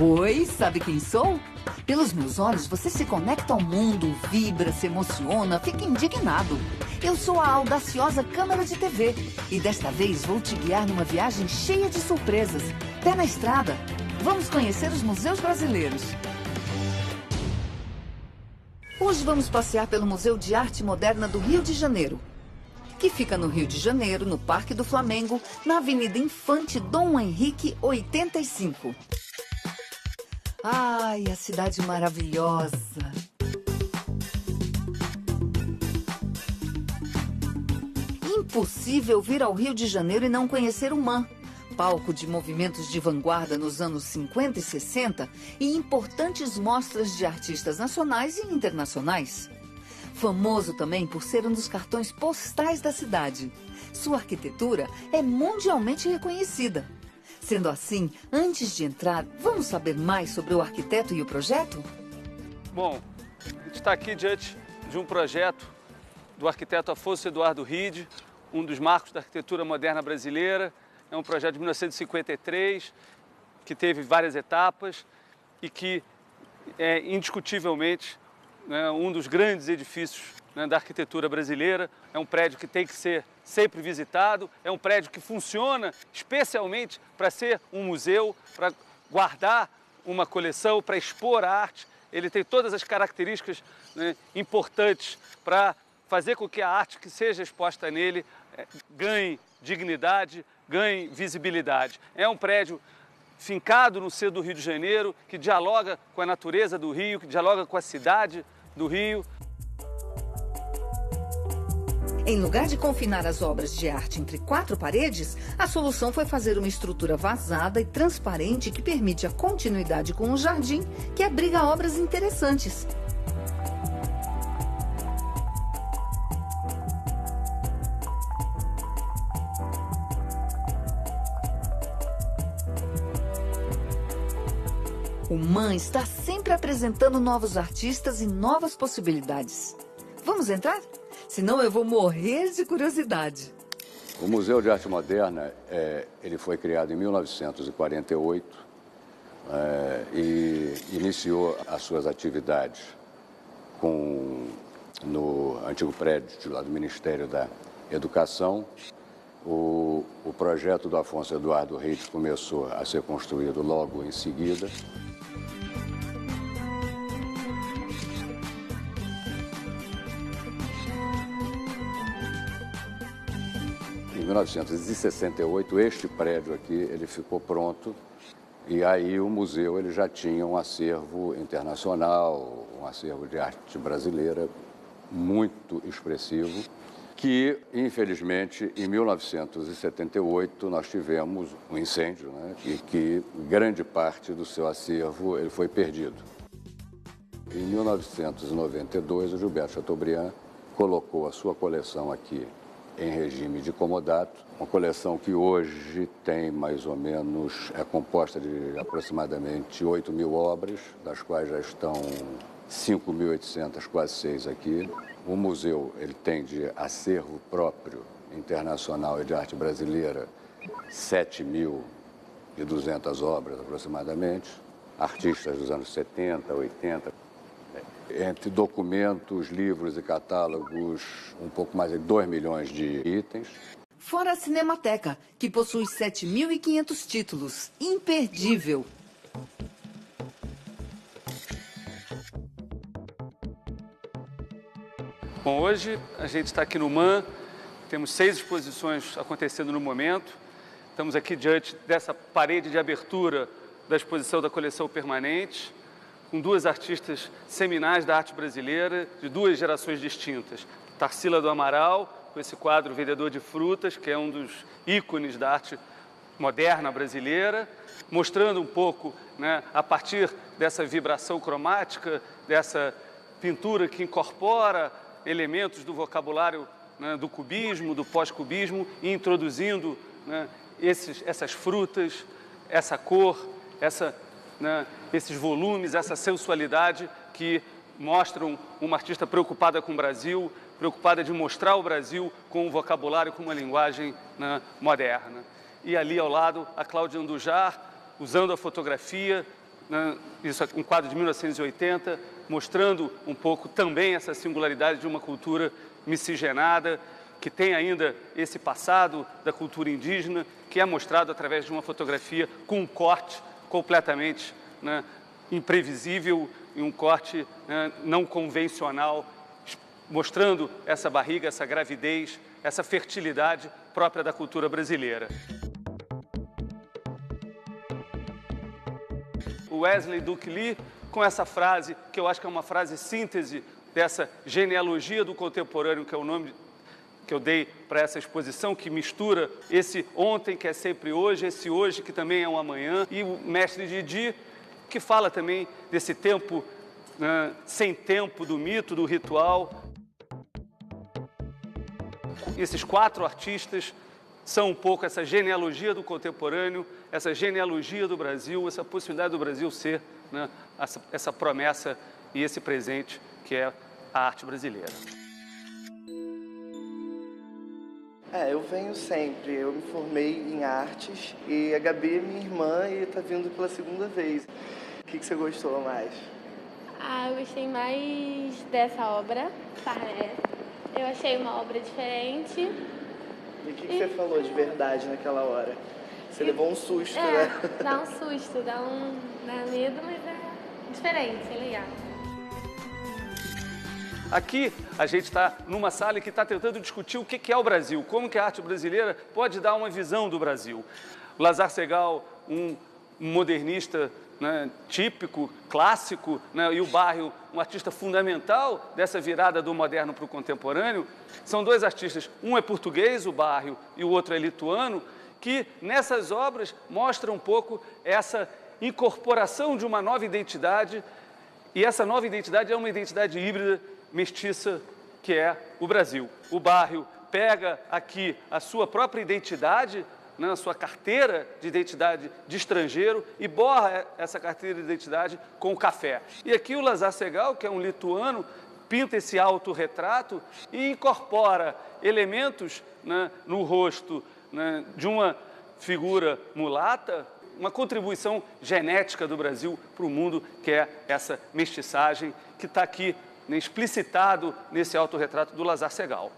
Oi, sabe quem sou? Pelos meus olhos, você se conecta ao mundo, vibra, se emociona, fica indignado. Eu sou a audaciosa câmera de TV e desta vez vou te guiar numa viagem cheia de surpresas. Pé na estrada. Vamos conhecer os museus brasileiros. Hoje vamos passear pelo Museu de Arte Moderna do Rio de Janeiro, que fica no Rio de Janeiro, no Parque do Flamengo, na Avenida Infante Dom Henrique 85. Ai, a cidade maravilhosa. Impossível vir ao Rio de Janeiro e não conhecer o MAM, palco de movimentos de vanguarda nos anos 50 e 60 e importantes mostras de artistas nacionais e internacionais. Famoso também por ser um dos cartões postais da cidade. Sua arquitetura é mundialmente reconhecida. Sendo assim, antes de entrar, vamos saber mais sobre o arquiteto e o projeto? Bom, a gente está aqui diante de um projeto do arquiteto Afonso Eduardo Ride, um dos marcos da arquitetura moderna brasileira. É um projeto de 1953, que teve várias etapas e que é indiscutivelmente, né, um dos grandes edifícios, né, da arquitetura brasileira. É um prédio que tem que ser sempre visitado, é um prédio que funciona especialmente para ser um museu, para guardar uma coleção, para expor a arte. Ele tem todas as características, né, importantes para fazer com que a arte que seja exposta nele ganhe dignidade, ganhe visibilidade. É um prédio fincado no centro do Rio de Janeiro, que dialoga com a natureza do Rio, que dialoga com a cidade do Rio. Em lugar de confinar as obras de arte entre 4 paredes, a solução foi fazer uma estrutura vazada e transparente que permite a continuidade com o jardim, que abriga obras interessantes. O MAM está sempre apresentando novos artistas e novas possibilidades. Vamos entrar? Senão eu vou morrer de curiosidade. O Museu de Arte Moderna, ele foi criado em 1948 e iniciou as suas atividades no antigo prédio lá do Ministério da Educação. O projeto do Afonso Eduardo Ride começou a ser construído logo em seguida. Em 1968, este prédio aqui, ele ficou pronto e aí o museu ele já tinha um acervo internacional, um acervo de arte brasileira muito expressivo, que, infelizmente, em 1978, nós tivemos um incêndio, né, e que grande parte do seu acervo ele foi perdido. Em 1992, o Gilberto Chateaubriand colocou a sua coleção aqui em regime de comodato, uma coleção que hoje tem mais ou menos, é composta de aproximadamente 8.000 obras, das quais já estão 5.800, quase 6 aqui. O museu ele tem de acervo próprio internacional e de arte brasileira 7.200 obras aproximadamente, artistas dos anos 70, 80, entre documentos, livros e catálogos, um pouco mais de 2 milhões de itens. Fora a Cinemateca, que possui 7.500 títulos. Imperdível! Bom, hoje a gente está aqui no MAM, temos 6 exposições acontecendo no momento. Estamos aqui diante dessa parede de abertura da exposição da coleção permanente, com 2 artistas seminais da arte brasileira, de 2 gerações distintas. Tarsila do Amaral, com esse quadro Vendedor de Frutas, que é um dos ícones da arte moderna brasileira, mostrando um pouco, né, a partir dessa vibração cromática, dessa pintura que incorpora elementos do vocabulário, né, do cubismo, do pós-cubismo, e introduzindo, né, essas frutas, essa cor, esses volumes, essa sensualidade que mostram uma artista preocupada com o Brasil, preocupada de mostrar o Brasil com um vocabulário, com uma linguagem, né, moderna. E ali ao lado, a Cláudia Andujar, usando a fotografia né? Isso é um quadro de 1980, mostrando um pouco também essa singularidade de uma cultura miscigenada, que tem ainda esse passado da cultura indígena, que é mostrado através de uma fotografia com um corte completamente, né, imprevisível e um corte, né, não convencional, mostrando essa barriga, essa gravidez, essa fertilidade própria da cultura brasileira. O Wesley Duke Lee, com essa frase, que eu acho que é uma frase síntese dessa genealogia do contemporâneo, que é o nome que eu dei para essa exposição, que mistura esse ontem, que é sempre hoje, esse hoje, que também é um amanhã, e o mestre Didi, que fala também desse tempo, né, sem tempo, do mito, do ritual. Esses 4 artistas são um pouco essa genealogia do contemporâneo, essa genealogia do Brasil, essa possibilidade do Brasil ser, né, essa promessa e esse presente que é a arte brasileira. Eu venho sempre. Eu me formei em artes e a Gabi é minha irmã e está vindo pela segunda vez. O que você gostou mais? Eu gostei mais dessa obra, Parné. Eu achei uma obra diferente. E o que você falou de verdade naquela hora? Você levou um susto, né? Dá um susto, dá medo, mas é diferente, é legal. Aqui a gente está numa sala que está tentando discutir o que é o Brasil, como que a arte brasileira pode dar uma visão do Brasil. O Lazar Segal, um modernista, né, típico, clássico, né, e o Barrio, um artista fundamental dessa virada do moderno para o contemporâneo, são 2 artistas, um é português, o Barrio, e o outro é lituano, que nessas obras mostram um pouco essa incorporação de uma nova identidade, e essa nova identidade é uma identidade híbrida, mestiça, que é o Brasil. O Barrio pega aqui a sua própria identidade, né, a sua carteira de identidade de estrangeiro e borra essa carteira de identidade com o café. E aqui o Lazar Segal, que é um lituano, pinta esse autorretrato e incorpora elementos, né, no rosto, né, de uma figura mulata, uma contribuição genética do Brasil para o mundo, que é essa mestiçagem que está aqui, né, explicitado nesse autorretrato do Lazar Segal.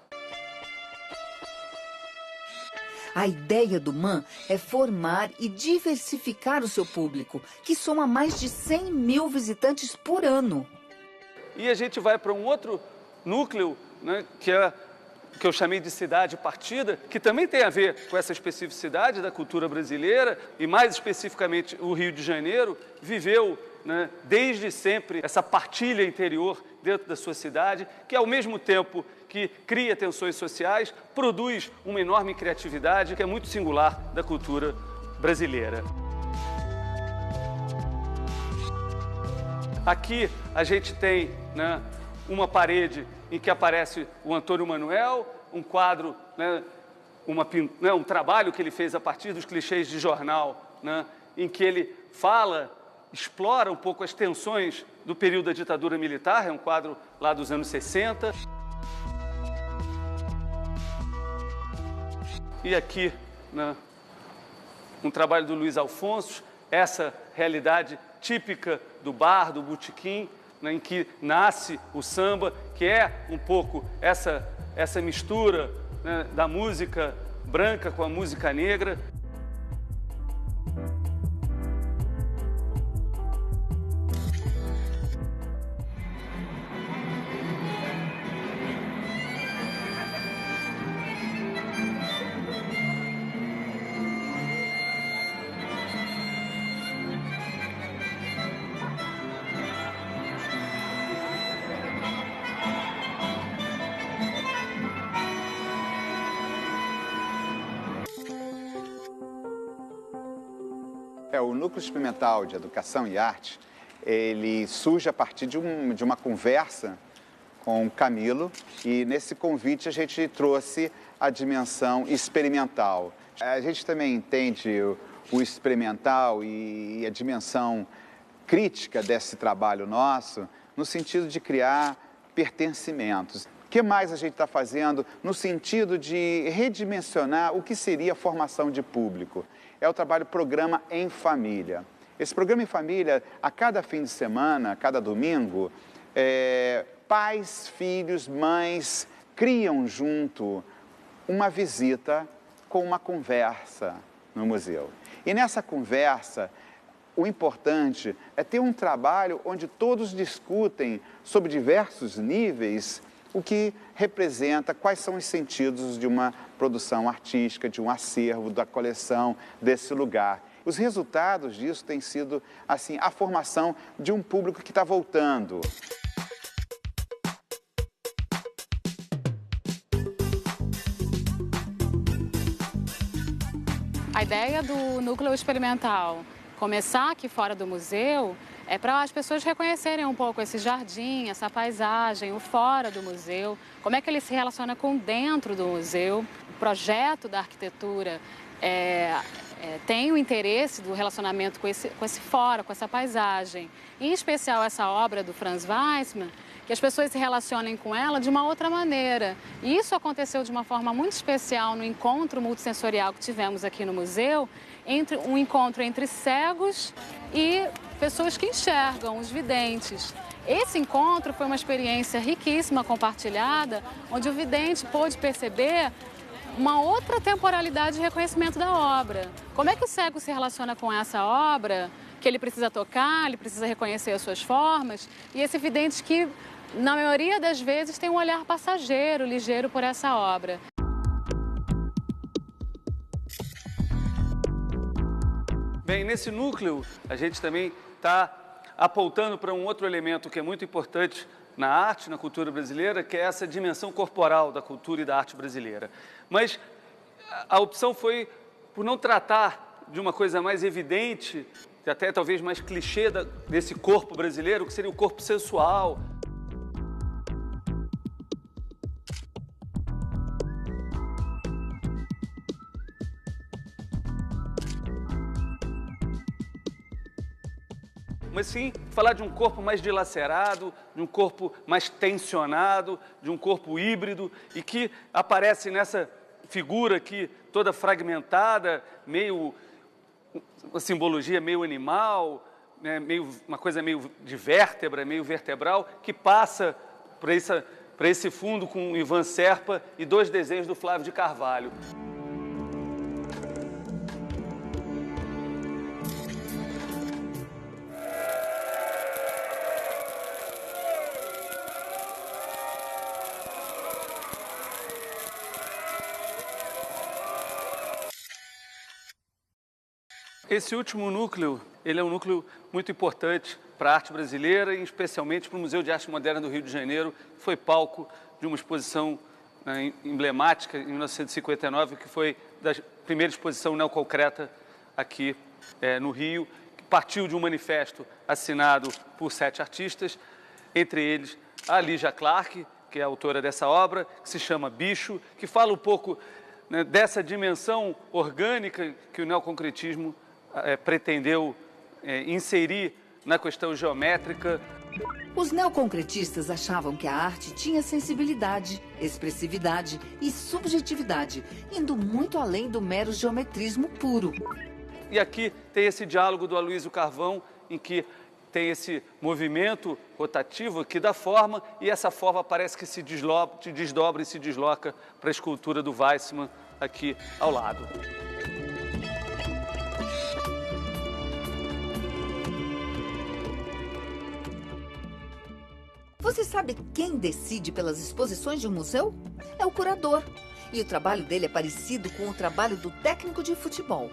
A ideia do MAN é formar e diversificar o seu público, que soma mais de 100 mil visitantes por ano. E a gente vai para um outro núcleo, né, que eu chamei de cidade partida, que também tem a ver com essa especificidade da cultura brasileira, e mais especificamente o Rio de Janeiro viveu, né, desde sempre essa partilha interior dentro da sua cidade, que ao mesmo tempo que cria tensões sociais, produz uma enorme criatividade que é muito singular da cultura brasileira. Aqui a gente tem, né, uma parede em que aparece o Antônio Manuel, um quadro, né, um trabalho que ele fez a partir dos clichês de jornal, né, em que ele explora um pouco as tensões do período da ditadura militar, é um quadro lá dos anos 60. E aqui, né, um trabalho do Luiz Alfonso, essa realidade típica do bar, do botequim, né, em que nasce o samba, que é um pouco essa mistura, né, da música branca com a música negra. O Núcleo Experimental de Educação e Arte, ele surge a partir de uma conversa com o Camilo, e nesse convite a gente trouxe a dimensão experimental. A gente também entende o experimental e a dimensão crítica desse trabalho nosso no sentido de criar pertencimentos. O que mais a gente está fazendo no sentido de redimensionar o que seria a formação de público? É o trabalho Programa em Família. Esse programa em família, a cada fim de semana, a cada domingo, pais, filhos, mães criam junto uma visita com uma conversa no museu. E nessa conversa, o importante é ter um trabalho onde todos discutem sobre diversos níveis o que representa, quais são os sentidos de uma produção artística, de um acervo, da coleção desse lugar. Os resultados disso têm sido, assim, a formação de um público que está voltando. A ideia do núcleo experimental começar aqui fora do museu é para as pessoas reconhecerem um pouco esse jardim, essa paisagem, o fora do museu, como é que ele se relaciona com dentro do museu. O projeto da arquitetura tem o interesse do relacionamento com esse fora, com essa paisagem. Em especial essa obra do Franz Weissmann, que as pessoas se relacionem com ela de uma outra maneira. E isso aconteceu de uma forma muito especial no encontro multissensorial que tivemos aqui no museu, um encontro entre cegos e pessoas que enxergam, os videntes. Esse encontro foi uma experiência riquíssima, compartilhada, onde o vidente pôde perceber uma outra temporalidade de reconhecimento da obra. Como é que o cego se relaciona com essa obra, que ele precisa tocar, ele precisa reconhecer as suas formas, e esse vidente que, na maioria das vezes, tem um olhar passageiro, ligeiro por essa obra. Bem, nesse núcleo, a gente também está apontando para um outro elemento que é muito importante na arte, na cultura brasileira, que é essa dimensão corporal da cultura e da arte brasileira. Mas a opção foi por não tratar de uma coisa mais evidente, até talvez mais clichê desse corpo brasileiro, que seria o corpo sensual. Mas sim falar de um corpo mais dilacerado, de um corpo mais tensionado, de um corpo híbrido e que aparece nessa figura aqui toda fragmentada, meio uma simbologia meio animal, né, uma coisa meio de vértebra, meio vertebral, que passa para esse fundo com Ivan Serpa e 2 desenhos do Flávio de Carvalho. Esse último núcleo, ele é um núcleo muito importante para a arte brasileira e especialmente para o Museu de Arte Moderna do Rio de Janeiro, que foi palco de uma exposição emblemática em 1959, que foi da primeira exposição neoconcreta aqui no Rio, que partiu de um manifesto assinado por 7 artistas, entre eles a Lígia Clark, que é a autora dessa obra, que se chama Bicho, que fala um pouco, né, dessa dimensão orgânica que o neoconcretismo pretendeu inserir na questão geométrica. Os neoconcretistas achavam que a arte tinha sensibilidade, expressividade e subjetividade, indo muito além do mero geometrismo puro. E aqui tem esse diálogo do Aloysio Carvão, em que tem esse movimento rotativo que dá forma, e essa forma parece que se desdobra e se desloca para a escultura do Weissmann aqui ao lado. Você sabe quem decide pelas exposições de um museu? É o curador. E o trabalho dele é parecido com o trabalho do técnico de futebol.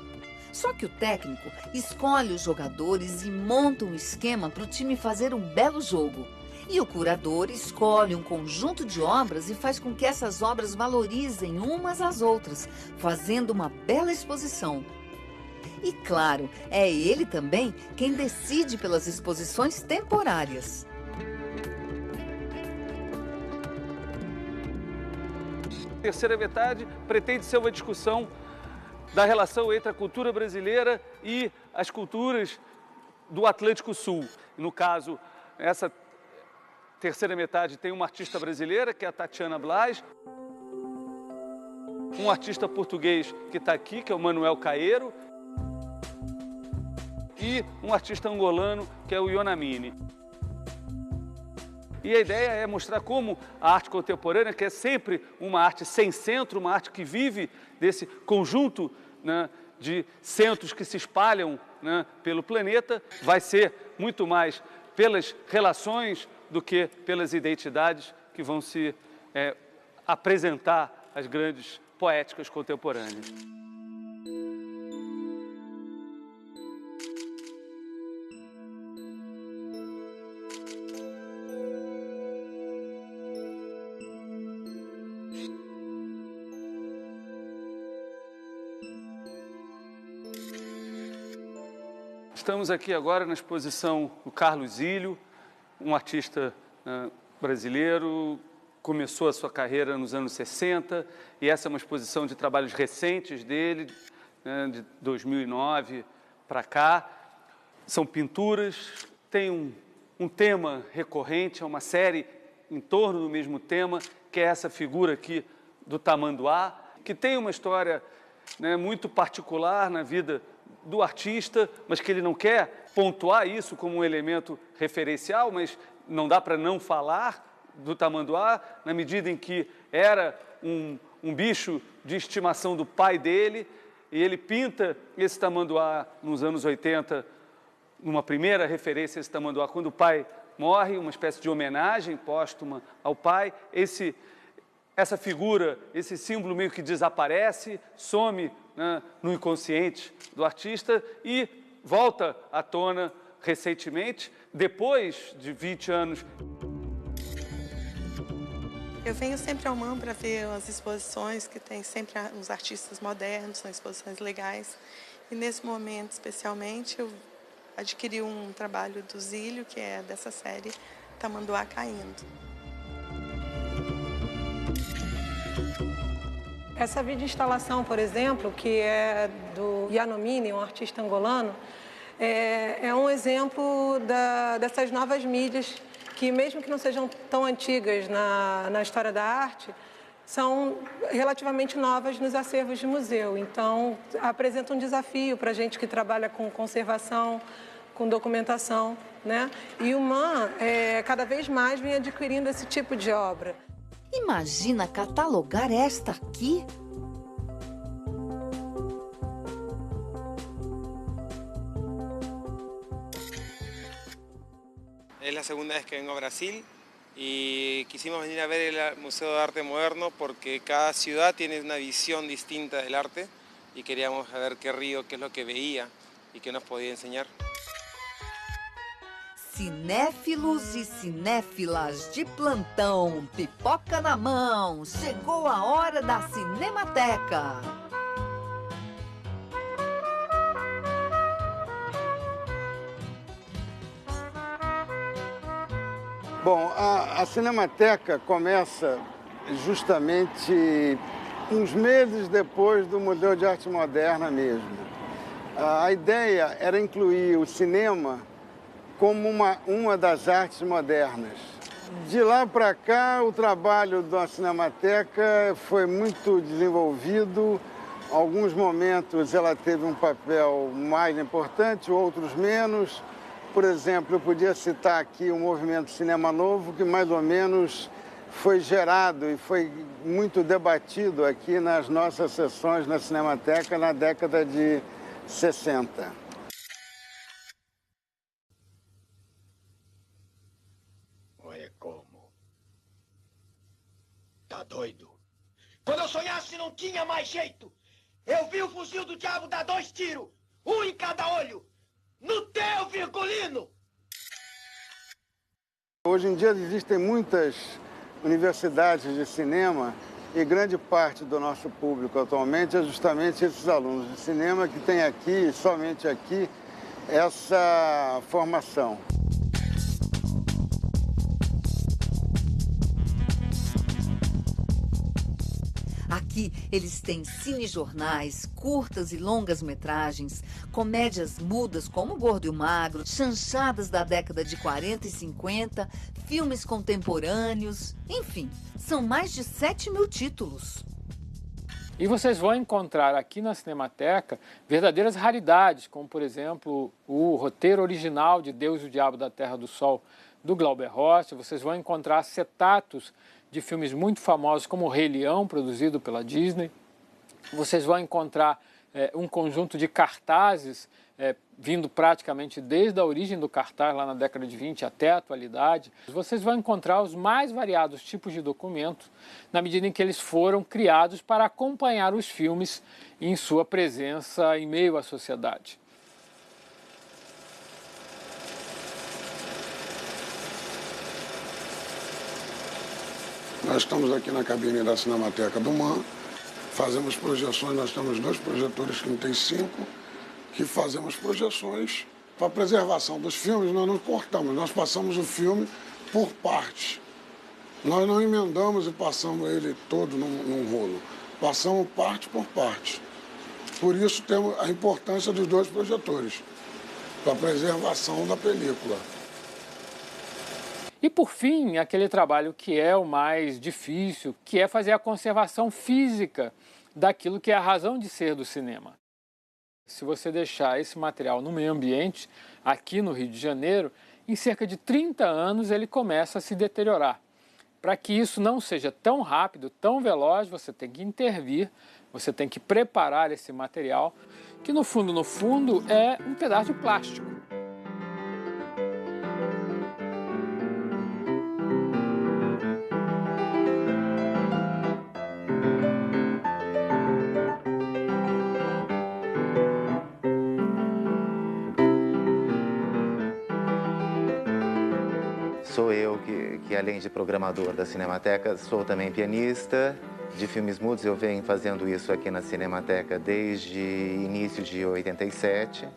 Só que o técnico escolhe os jogadores e monta um esquema para o time fazer um belo jogo. E o curador escolhe um conjunto de obras e faz com que essas obras valorizem umas às outras, fazendo uma bela exposição. E claro, é ele também quem decide pelas exposições temporárias. A terceira metade pretende ser uma discussão da relação entre a cultura brasileira e as culturas do Atlântico Sul. No caso, essa terceira metade tem uma artista brasileira, que é a Tatiana Blas, um artista português que está aqui, que é o Manuel Caeiro, e um artista angolano, que é o Ionamine. E a ideia é mostrar como a arte contemporânea, que é sempre uma arte sem centro, uma arte que vive desse conjunto, né, de centros que se espalham, né, pelo planeta, vai ser muito mais pelas relações do que pelas identidades que vão se apresentar às grandes poéticas contemporâneas. Estamos aqui agora na exposição do Carlos Ilho, um artista brasileiro, começou a sua carreira nos anos 60 e essa é uma exposição de trabalhos recentes dele, né, de 2009 para cá. São pinturas, tem um tema recorrente, é uma série em torno do mesmo tema, que é essa figura aqui do tamanduá, que tem uma história, né, muito particular na vida do artista, mas que ele não quer pontuar isso como um elemento referencial, mas não dá para não falar do tamanduá, na medida em que era um bicho de estimação do pai dele, e ele pinta esse tamanduá nos anos 80, numa primeira referência a esse tamanduá, quando o pai morre, uma espécie de homenagem póstuma ao pai. Essa figura, esse símbolo meio que desaparece, some, né, no inconsciente do artista e volta à tona recentemente, depois de 20 anos. Eu venho sempre ao MAM para ver as exposições que tem sempre os artistas modernos, são exposições legais. E nesse momento, especialmente, eu adquiri um trabalho do Zílio, que é dessa série Tamanduá Caindo. Essa videoinstalação, por exemplo, que é do Ionamine, um artista angolano, é um exemplo dessas novas mídias que, mesmo que não sejam tão antigas na história da arte, são relativamente novas nos acervos de museu. Então, apresenta um desafio para a gente que trabalha com conservação, com documentação, né? E o MAM, cada vez mais, vem adquirindo esse tipo de obra. Imagina catalogar esta aqui? Es la segunda vez que vengo a Brasil y quisimos venir a ver el Museo de Arte Moderno porque cada ciudad tiene una visión distinta del arte y queríamos saber qué Río, qué es lo que veía y qué nos podía enseñar. Cinéfilos e cinéfilas de plantão, pipoca na mão, chegou a hora da Cinemateca. Bom, a Cinemateca começa justamente uns meses depois do Museu de Arte Moderna mesmo. A ideia era incluir o cinema como uma das artes modernas. De lá para cá, o trabalho da Cinemateca foi muito desenvolvido. Alguns momentos ela teve um papel mais importante, outros menos. Por exemplo, eu podia citar aqui o movimento Cinema Novo, que mais ou menos foi gerado e foi muito debatido aqui nas nossas sessões na Cinemateca na década de 60. Tá doido? Quando eu sonhasse não tinha mais jeito. Eu vi o fuzil do diabo dar 2 tiros, um em cada olho, no teu, Virgulino! Hoje em dia existem muitas universidades de cinema e grande parte do nosso público atualmente é justamente esses alunos de cinema que têm aqui, somente aqui, essa formação. Aqui eles têm cinejornais, curtas e longas metragens, comédias mudas como O Gordo e o Magro, chanchadas da década de 40 e 50, filmes contemporâneos, enfim, são mais de 7.000 títulos. E vocês vão encontrar aqui na Cinemateca verdadeiras raridades, como, por exemplo, o roteiro original de Deus e o Diabo da Terra do Sol, do Glauber Rocha. Vocês vão encontrar acetatos de filmes muito famosos, como O Rei Leão, produzido pela Disney. Vocês vão encontrar um conjunto de cartazes vindo praticamente desde a origem do cartaz, lá na década de 20 até a atualidade. Vocês vão encontrar os mais variados tipos de documentos, na medida em que eles foram criados para acompanhar os filmes em sua presença em meio à sociedade. Nós estamos aqui na cabine da Cinemateca do MAN, fazemos projeções, nós temos 2 projetores que não tem 5, que fazemos projeções para a preservação dos filmes. Nós não cortamos, nós passamos o filme por partes. Nós não emendamos e passamos ele todo num rolo, passamos parte por parte. Por isso temos a importância dos 2 projetores, para a preservação da película. E, por fim, aquele trabalho que é o mais difícil, que é fazer a conservação física daquilo que é a razão de ser do cinema. Se você deixar esse material no meio ambiente, aqui no Rio de Janeiro, em cerca de 30 anos ele começa a se deteriorar. Para que isso não seja tão rápido, tão veloz, você tem que intervir, você tem que preparar esse material, que no fundo é um pedaço de plástico. Sou eu que, além de programador da Cinemateca, sou também pianista de filmes mudos. Eu venho fazendo isso aqui na Cinemateca desde início de 87.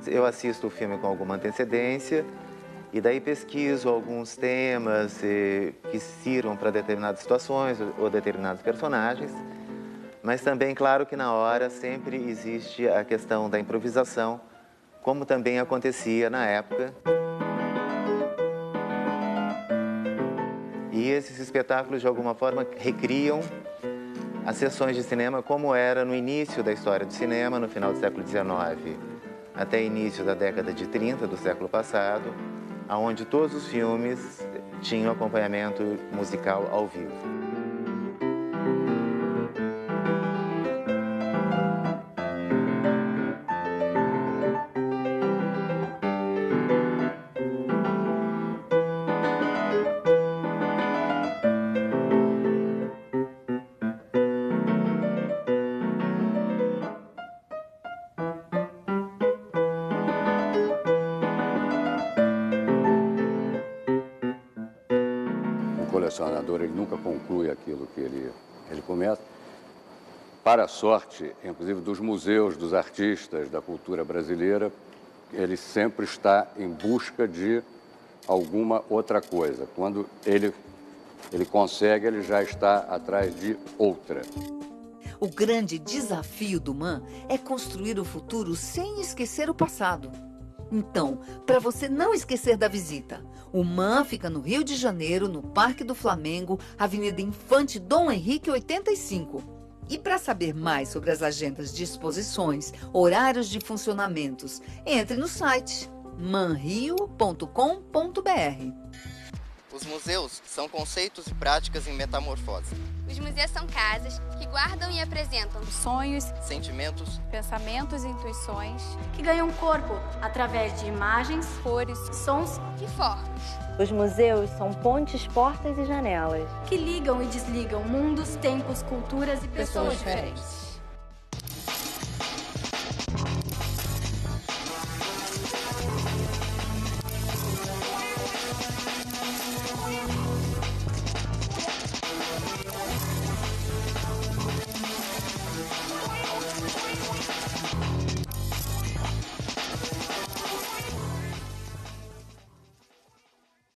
Eu assisto o filme com alguma antecedência e daí pesquiso alguns temas que sirvam para determinadas situações ou determinados personagens. Mas também, claro que na hora sempre existe a questão da improvisação, como também acontecia na época. E esses espetáculos, de alguma forma, recriam as sessões de cinema como era no início da história do cinema, no final do século XIX, até início da década de 30 do século passado, onde todos os filmes tinham acompanhamento musical ao vivo. O colecionador, ele nunca conclui aquilo que ele começa. Para a sorte, inclusive, dos museus, dos artistas, da cultura brasileira, ele sempre está em busca de alguma outra coisa. Quando ele consegue, ele já está atrás de outra. O grande desafio do MAN é construir o futuro sem esquecer o passado. Então, para você não esquecer da visita, o MAN fica no Rio de Janeiro, no Parque do Flamengo, Avenida Infante Dom Henrique 85. E para saber mais sobre as agendas de exposições, horários de funcionamentos, entre no site manrio.com.br. Os museus são conceitos e práticas em metamorfose. Os museus são casas que guardam e apresentam sonhos, sentimentos, pensamentos e intuições que ganham corpo através de imagens, cores, sons e formas. Os museus são pontes, portas e janelas que ligam e desligam mundos, tempos, culturas e pessoas diferentes.